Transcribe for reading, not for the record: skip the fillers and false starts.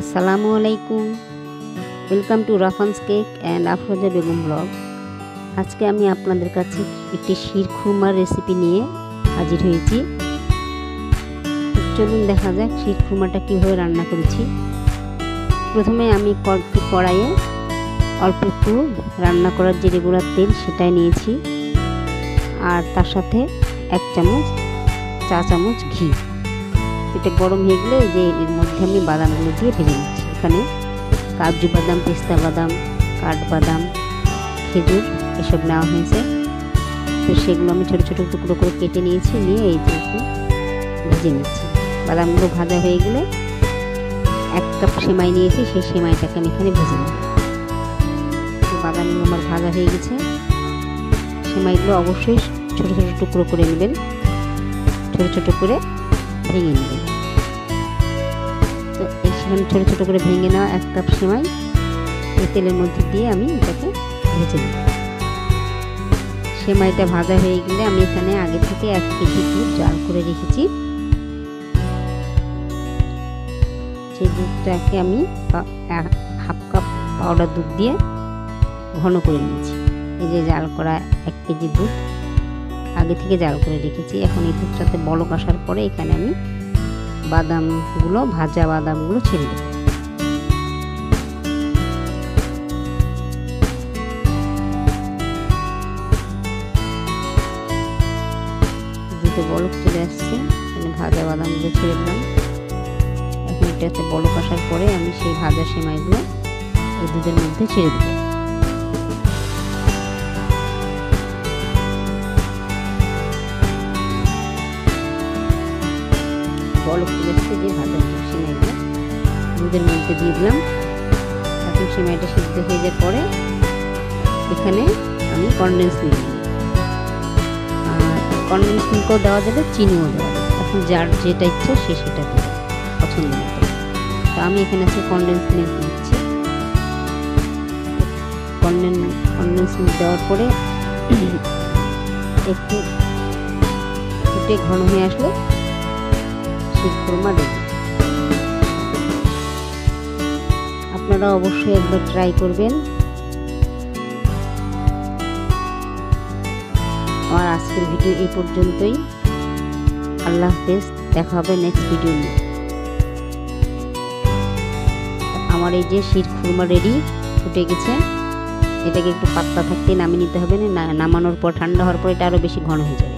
আসসালামু আলাইকুম, welcome to Rafans cake and Afroza Begum blog. আজকে আমি আপনাদের কাছে একটি শির খুরমার রেসিপি নিয়ে হাজির হয়েছি। চলুন দেখা যাক শির খুরমাটা কীভাবে রান্না করেছি। প্রথমে আমি কড়াইয়ে অল্প একটু রান্না করার জিরে গুঁড়ার তেল সেটাই নিয়েছি, আর তার সাথে 1 চা চামচ ঘি। এটা গরম হয়ে গেলে যে এর মধ্যে আমি বাদামগুলো দিয়ে ভেজে নিচ্ছি। এখানে কাজু বাদাম, পেস্তা বাদাম, কাঠবাদাম, খেজুর এসব নেওয়া হয়েছে। তো সেগুলো আমি ছোটো ছোটো টুকরো করে কেটে নিয়েছি, নিয়ে এই যে একটু ভেজে নিচ্ছি। বাদামগুলো ভাজা হয়ে গেলে 1 কাপ সেমাই নিয়েছি, সেই সেমাইটাকে আমি এখানে ভেজে নিই। বাদামগুলো আমার ভাজা হয়ে গেছে। সেমাইগুলো অবশ্যই ছোটো ছোটো টুকরো করে নেবেন, ছোটো ছোটো করে ভেঙে নেবেন। তো সেখানে ছোটো ছোটো করে ভেঙে নেওয়া 1 কাপ সেমাই এই তেলের মধ্যে দিয়ে আমি এটাকে ভেজে নেব। সেমাইটা ভাজা হয়ে গেলে আমি এখানে আগে থেকে 1 কেজি দুধ জাল করে রেখেছি। সেই দুধটাকে আমি 1/2 কাপ পাউডার দুধ দিয়ে ঘন করে নিয়েছি। এই যে জাল করা 1 কেজি দুধ আগে থেকে জাল করে রেখেছি। এখন এই দুধটাতে বলক আসার পরে এখানে আমি ভাজা বাদামগুলো ছেড়ে দেব। দুধে বলক চলে আসছে, এখানে ভাজা বাদামগুলো ছেড়ে দিলাম। এখন এটাতে বলক আসার পরে আমি সেই ভাজা সেমাইগুলো এই দুধের মধ্যে ছেড়ে দেব। বলক চলে আসছে যে ভাজা সেমাইগুলো দুধের মধ্যে দিয়ে দিলাম। এখন সেমাইটা সিদ্ধ হয়ে যাওয়ার পরে এখানে আমি কনডেন্স মিল্ক দিই। কনডেন্স মিল্কও দেওয়া যাবে, চিনিও দেওয়া যাবে, এখন যার যেটা ইচ্ছা সে সেটা দেবে পছন্দ মতো। তো আমি এখানে আজকে কনডেন্স মিল্ক দিচ্ছি। কনডেন্স মিল্ক দেওয়ার পরে একটু ফুটে ঘন হয়ে আসলে শির খুরমা রেডি। আপনারা অবশ্যই একবার ট্রাই করবেন। আমার আজকের ভিডিও এই পর্যন্তই। আল্লাহ হাফেজ, দেখা হবে নেক্সট ভিডিও নিয়ে। আমার এই যে শির খুরমা রেডি, ফুটে গেছে। এটাকে একটু পাতলা থাকতে নামিয়ে নিতে হবে, নামানোর পর ঠান্ডা হওয়ার পর এটা আরও বেশি ঘন হয়ে যাবে।